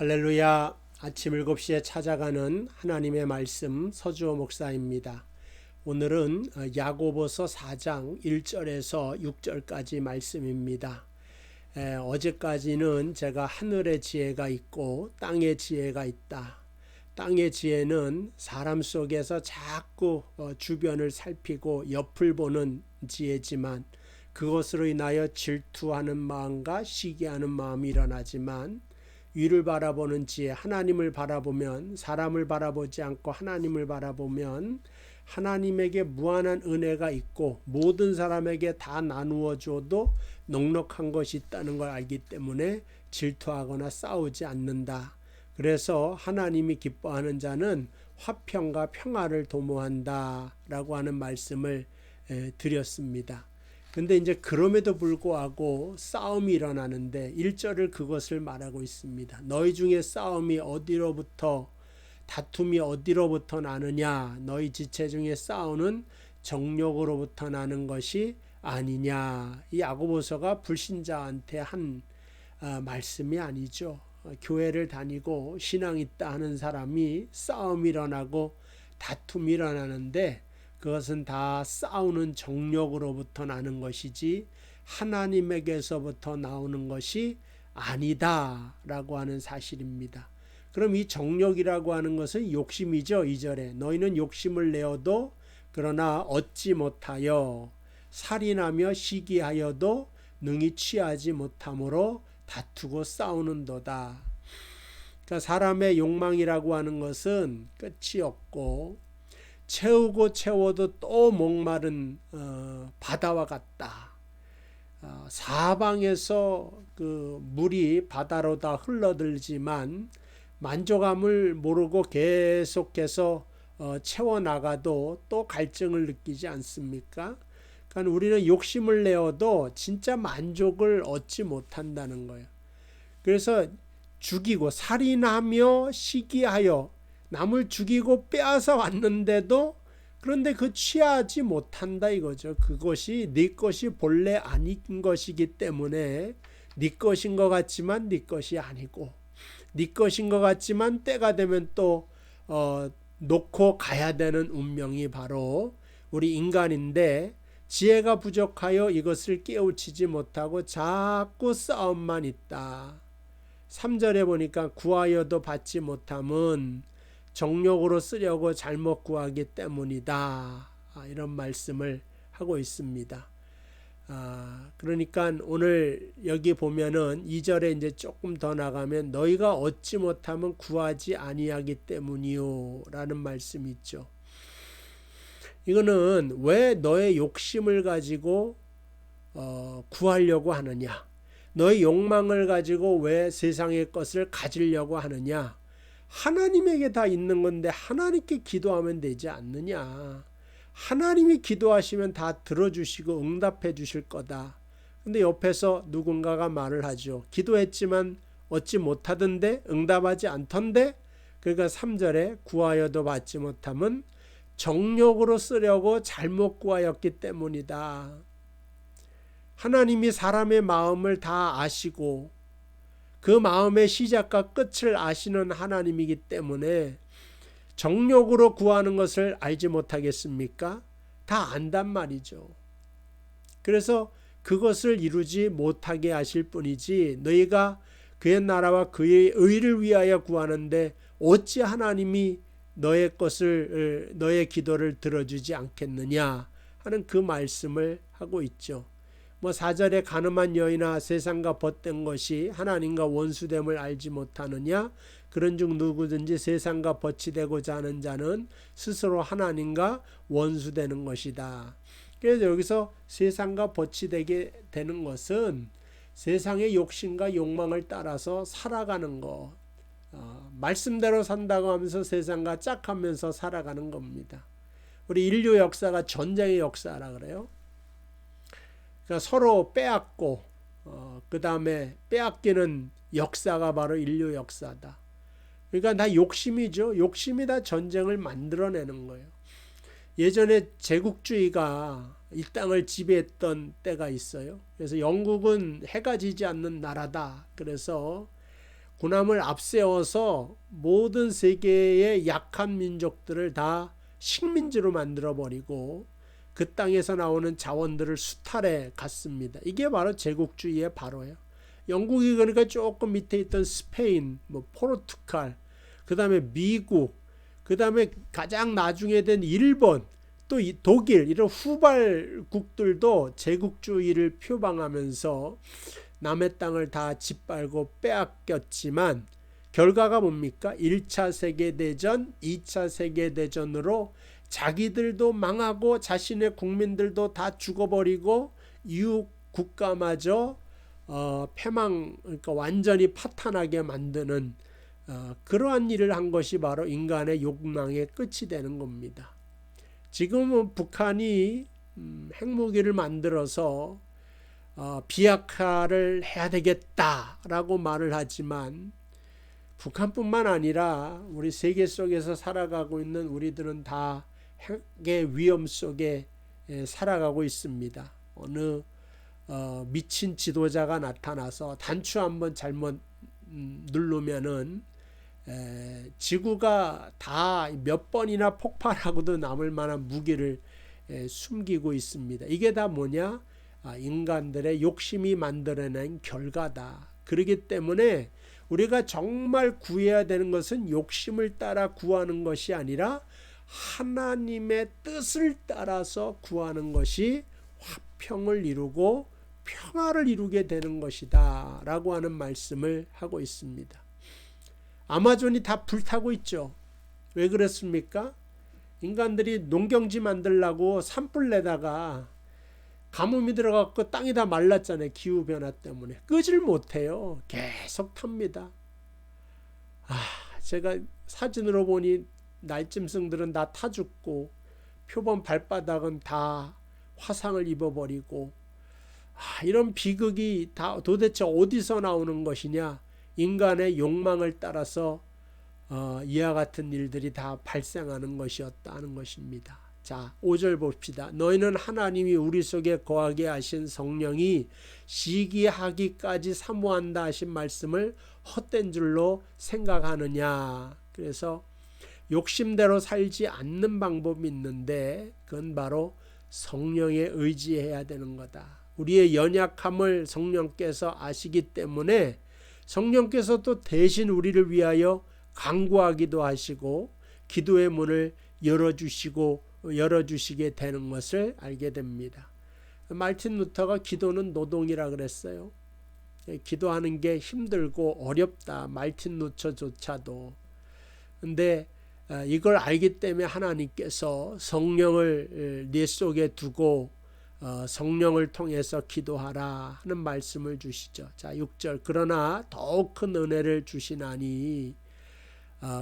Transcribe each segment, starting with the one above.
할렐루야. 아침 7시에 찾아가는 하나님의 말씀 서주호 목사입니다. 오늘은 야고보서 4장 1절에서 6절까지 말씀입니다. 어제까지는 제가 하늘의 지혜가 있고 땅의 지혜가 있다. 땅의 지혜는 사람 속에서 자꾸 주변을 살피고 옆을 보는 지혜지만 그것으로 인하여 질투하는 마음과 시기하는 마음이 일어나지만 위를 바라보는 지혜, 하나님을 바라보면 사람을 바라보지 않고 하나님을 바라보면 하나님에게 무한한 은혜가 있고 모든 사람에게 다 나누어 줘도 넉넉한 것이 있다는 걸 알기 때문에 질투하거나 싸우지 않는다. 그래서 하나님이 기뻐하는 자는 화평과 평화를 도모한다 라고 하는 말씀을 드렸습니다. 근데 이제 그럼에도 불구하고 싸움이 일어나는데 1절을 그것을 말하고 있습니다. 너희 중에 싸움이 어디로부터 다툼이 어디로부터 나느냐? 너희 지체 중에 싸우는 정욕으로부터 나는 것이 아니냐? 이 야고보서가 불신자한테 한 말씀이 아니죠. 교회를 다니고 신앙 있다 하는 사람이 싸움이 일어나고 다툼이 일어나는데 그것은 다 싸우는 정욕으로부터 나는 것이지 하나님에게서부터 나오는 것이 아니다라고 하는 사실입니다. 그럼 이 정욕이라고 하는 것은 욕심이죠. 2절에 너희는 욕심을 내어도 그러나 얻지 못하여 살인하며 시기하여도 능히 취하지 못함으로 다투고 싸우는도다. 그러니까 사람의 욕망이라고 하는 것은 끝이 없고 채우고 채워도 또 목마른 바다와 같다. 사방에서 그 물이 바다로 다 흘러들지만 만족함을 모르고 계속해서 채워나가도 또 갈증을 느끼지 않습니까? 그러니까 우리는 욕심을 내어도 진짜 만족을 얻지 못한다는 거예요. 그래서 죽이고 살인하며 시기하여 남을 죽이고 빼앗아 왔는데도 그런데 그 취하지 못한다 이거죠. 그것이 네 것이 본래 아닌 것이기 때문에 네 것인 것 같지만 네 것이 아니고 네 것인 것 같지만 때가 되면 또 놓고 가야 되는 운명이 바로 우리 인간인데 지혜가 부족하여 이것을 깨우치지 못하고 자꾸 싸움만 있다. 3절에 보니까 구하여도 받지 못함은 정욕으로 쓰려고 잘못 구하기 때문이다. 이런 말씀을 하고 있습니다. 그러니까 오늘 여기 보면은 2절에 이제 조금 더 나가면 너희가 얻지 못하면 구하지 아니하기 때문이요 라는 말씀이 있죠. 이거는 왜 너의 욕심을 가지고 구하려고 하느냐? 너의 욕망을 가지고 왜 세상의 것을 가지려고 하느냐? 하나님에게 다 있는 건데 하나님께 기도하면 되지 않느냐? 하나님이 기도하시면 다 들어주시고 응답해 주실 거다. 근데 옆에서 누군가가 말을 하죠. 기도했지만 얻지 못하던데 응답하지 않던데. 그러니까 3절에 구하여도 받지 못함은 정욕으로 쓰려고 잘못 구하였기 때문이다. 하나님이 사람의 마음을 다 아시고 그 마음의 시작과 끝을 아시는 하나님이기 때문에 정욕으로 구하는 것을 알지 못하겠습니까? 다 안단 말이죠. 그래서 그것을 이루지 못하게 하실 뿐이지 너희가 그의 나라와 그의 의를 위하여 구하는데 어찌 하나님이 너의 것을 너의 기도를 들어주지 않겠느냐 하는 그 말씀을 하고 있죠. 4절에 가늠한 여인아 세상과 벗된 것이 하나님과 원수됨을 알지 못하느냐 그런즉 누구든지 세상과 벗이 되고자 하는 자는 스스로 하나님과 원수되는 것이다. 그래서 여기서 세상과 벗이 되게 되는 것은 세상의 욕심과 욕망을 따라서 살아가는 것, 말씀대로 산다고 하면서 세상과 짝하면서 살아가는 겁니다. 우리 인류 역사가 전쟁의 역사라 그래요. 그러니까 서로 빼앗고 그 다음에 빼앗기는 역사가 바로 인류 역사다. 그러니까 다 욕심이죠. 욕심이 다 전쟁을 만들어내는 거예요. 예전에 제국주의가 이 땅을 지배했던 때가 있어요. 그래서 영국은 해가 지지 않는 나라다. 그래서 군함을 앞세워서 모든 세계의 약한 민족들을 다 식민지로 만들어버리고 그 땅에서 나오는 자원들을 수탈해 갔습니다. 이게 바로 제국주의의 바로예요. 영국이 그러니까 조금 밑에 있던 스페인, 포르투갈, 그 다음에 미국, 그 다음에 가장 나중에 된 일본, 또 독일 이런 후발국들도 제국주의를 표방하면서 남의 땅을 다 짓밟고 빼앗겼지만 결과가 뭡니까? 1차 세계대전, 2차 세계대전으로 자기들도 망하고 자신의 국민들도 다 죽어버리고 이웃 국가마저 패망, 그러니까 완전히 파탄하게 만드는 그러한 일을 한 것이 바로 인간의 욕망의 끝이 되는 겁니다. 지금은 북한이 핵무기를 만들어서 비약화를 해야 되겠다라고 말을 하지만 북한뿐만 아니라 우리 세계 속에서 살아가고 있는 우리들은 다 핵의 위험 속에 살아가고 있습니다. 어느 미친 지도자가 나타나서 단추 한번 잘못 누르면은 지구가 다 몇 번이나 폭발하고도 남을 만한 무기를 숨기고 있습니다. 이게 다 뭐냐? 인간들의 욕심이 만들어낸 결과다. 그렇기 때문에 우리가 정말 구해야 되는 것은 욕심을 따라 구하는 것이 아니라 하나님의 뜻을 따라서 구하는 것이 화평을 이루고 평화를 이루게 되는 것이다 라고 하는 말씀을 하고 있습니다. 아마존이 다 불타고 있죠. 왜 그렇습니까? 인간들이 농경지 만들려고 산불 내다가 가뭄이 들어갔고 땅이 다 말랐잖아요. 기후변화 때문에. 끄질 못해요. 계속 탑니다. 제가 사진으로 보니 날짐승들은 다 타 죽고 표범 발바닥은 다 화상을 입어버리고 이런 비극이 다 도대체 어디서 나오는 것이냐? 인간의 욕망을 따라서 이와 같은 일들이 다 발생하는 것이었다는 것입니다. 자, 5절 봅시다. 너희는 하나님이 우리 속에 거하게 하신 성령이 시기하기까지 사모한다 하신 말씀을 헛된 줄로 생각하느냐. 그래서 욕심대로 살지 않는 방법이 있는데 그건 바로 성령에 의지해야 되는 거다. 우리의 연약함을 성령께서 아시기 때문에 성령께서 또 대신 우리를 위하여 간구하기도 하시고 기도의 문을 열어주시게 되는 것을 알게 됩니다. 말틴 루터가 기도는 노동이라 그랬어요. 기도하는 게 힘들고 어렵다. 말틴 루터조차도. 근데 이걸 알기 때문에 하나님께서 성령을 네 속에 두고 성령을 통해서 기도하라 하는 말씀을 주시죠. 자, 6절. 그러나 더욱 큰 은혜를 주시나니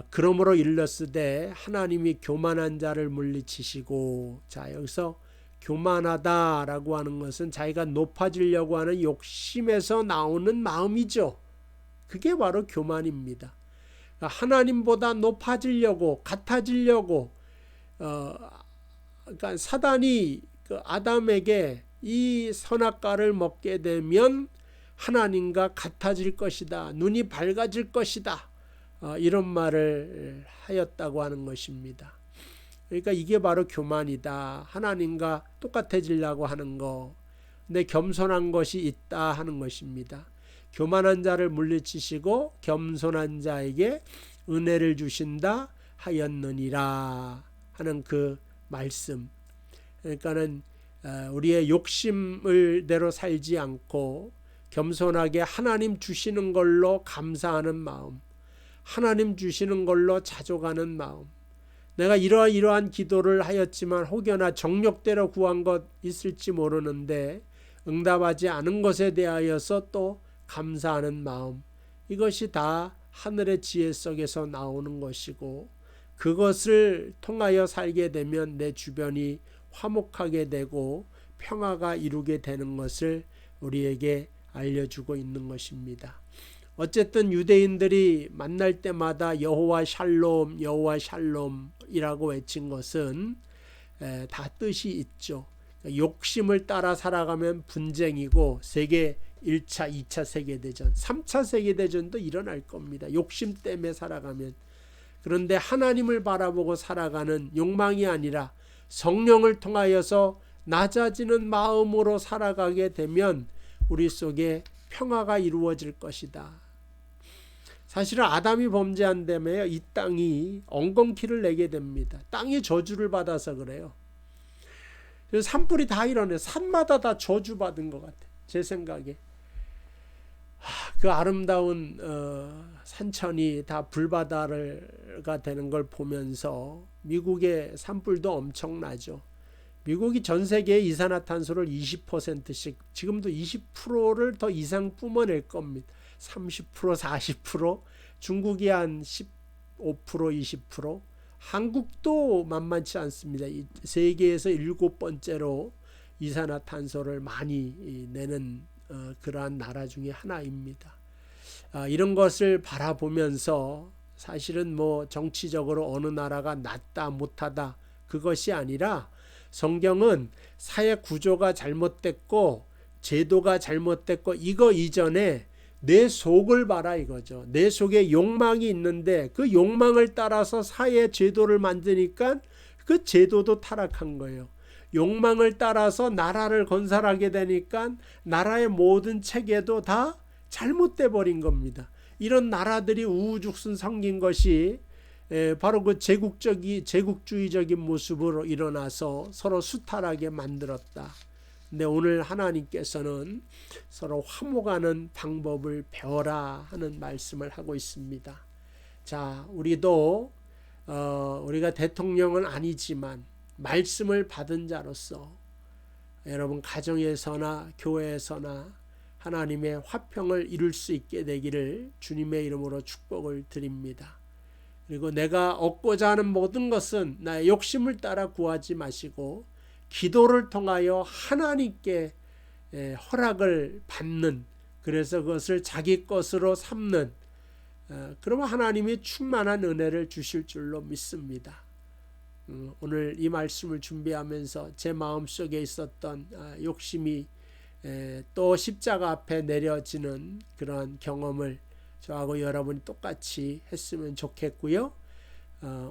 그러므로 일렀으되 하나님이 교만한 자를 물리치시고. 자, 여기서 교만하다라고 하는 것은 자기가 높아지려고 하는 욕심에서 나오는 마음이죠. 그게 바로 교만입니다. 하나님보다 높아지려고 같아지려고 그러니까 사단이 아담에게 이 선악과를 먹게 되면 하나님과 같아질 것이다. 눈이 밝아질 것이다. 이런 말을 하였다고 하는 것입니다. 그러니까 이게 바로 교만이다. 하나님과 똑같아지려고 하는 거. 근데 겸손한 것이 있다 하는 것입니다. 교만한 자를 물리치시고 겸손한 자에게 은혜를 주신다 하였느니라 하는 그 말씀. 그러니까는 우리의 욕심을 대로 살지 않고 겸손하게 하나님 주시는 걸로 감사하는 마음, 하나님 주시는 걸로 자족하는 마음. 내가 이러한 기도를 하였지만 혹여나 정욕대로 구한 것 있을지 모르는데 응답하지 않은 것에 대하여서 또 감사하는 마음. 이것이 다 하늘의 지혜 속에서 나오는 것이고 그것을 통하여 살게 되면 내 주변이 화목하게 되고 평화가 이루게 되는 것을 우리에게 알려주고 있는 것입니다. 어쨌든 유대인들이 만날 때마다 여호와 샬롬, 여호와 샬롬이라고 외친 것은 다 뜻이 있죠. 욕심을 따라 살아가면 분쟁이고 세계 1차, 2차 세계대전, 3차 세계대전도 일어날 겁니다. 욕심 때문에 살아가면. 그런데 하나님을 바라보고 살아가는 욕망이 아니라 성령을 통하여서 낮아지는 마음으로 살아가게 되면 우리 속에 평화가 이루어질 것이다. 사실은 아담이 범죄한 다음에 이 땅이 엉겅퀴를 내게 됩니다. 땅이 저주를 받아서 그래요. 그래서 산불이 다 일어나요. 산마다 다 저주받은 것 같아요. 제 생각에. 그 아름다운 산천이 다 불바다가 되는 걸 보면서 미국의 산불도 엄청나죠. 미국이 전 세계의 이산화탄소를 20%씩 지금도 20%를 더 이상 뿜어낼 겁니다. 30%, 40%, 중국이 한 15%, 20%, 한국도 만만치 않습니다. 세계에서 7번째로 이산화탄소를 많이 내는 그러한 나라 중에 하나입니다. 이런 것을 바라보면서 사실은 뭐 정치적으로 어느 나라가 낫다 못하다 그것이 아니라 성경은 사회 구조가 잘못됐고 제도가 잘못됐고 이거 이전에 내 속을 봐라 이거죠. 내 속에 욕망이 있는데 그 욕망을 따라서 사회 제도를 만드니까 그 제도도 타락한 거예요. 욕망을 따라서 나라를 건설하게 되니까 나라의 모든 체계도 다 잘못돼 버린 겁니다. 이런 나라들이 우후죽순 생긴 것이 바로 그 제국주의적인 모습으로 일어나서 서로 수탈하게 만들었다. 근데 오늘 하나님께서는 서로 화목하는 방법을 배워라 하는 말씀을 하고 있습니다. 자, 우리도 우리가 대통령은 아니지만 말씀을 받은 자로서 여러분 가정에서나 교회에서나 하나님의 화평을 이룰 수 있게 되기를 주님의 이름으로 축복을 드립니다. 그리고 내가 얻고자 하는 모든 것은 나의 욕심을 따라 구하지 마시고 기도를 통하여 하나님께 허락을 받는, 그래서 그것을 자기 것으로 삼는, 그러면 하나님이 충만한 은혜를 주실 줄로 믿습니다. 오늘 이 말씀을 준비하면서 제 마음속에 있었던 욕심이 또 십자가 앞에 내려지는 그런 경험을 저하고 여러분이 똑같이 했으면 좋겠고요.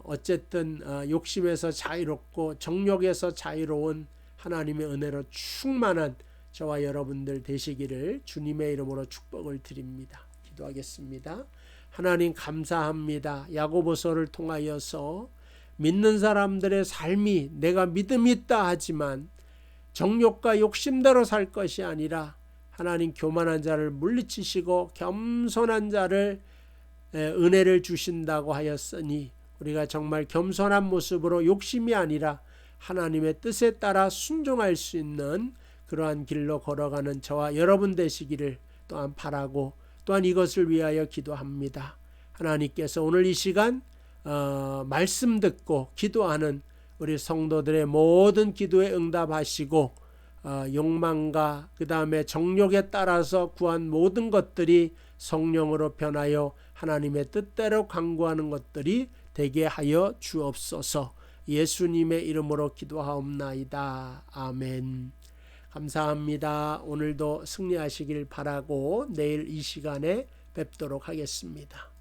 어쨌든 욕심에서 자유롭고 정욕에서 자유로운 하나님의 은혜로 충만한 저와 여러분들 되시기를 주님의 이름으로 축복을 드립니다. 기도하겠습니다. 하나님 감사합니다. 야고보서를 통하여서 믿는 사람들의 삶이 내가 믿음이 있다 하지만 정욕과 욕심대로 살 것이 아니라 하나님 교만한 자를 물리치시고 겸손한 자를 은혜를 주신다고 하였으니 우리가 정말 겸손한 모습으로 욕심이 아니라 하나님의 뜻에 따라 순종할 수 있는 그러한 길로 걸어가는 저와 여러분 되시기를 또한 바라고 또한 이것을 위하여 기도합니다. 하나님께서 오늘 이 시간 말씀 듣고 기도하는 우리 성도들의 모든 기도에 응답하시고 욕망과 그 다음에 정욕에 따라서 구한 모든 것들이 성령으로 변하여 하나님의 뜻대로 강구하는 것들이 되게 하여 주옵소서. 예수님의 이름으로 기도하옵나이다. 아멘. 감사합니다. 오늘도 승리하시길 바라고 내일 이 시간에 뵙도록 하겠습니다.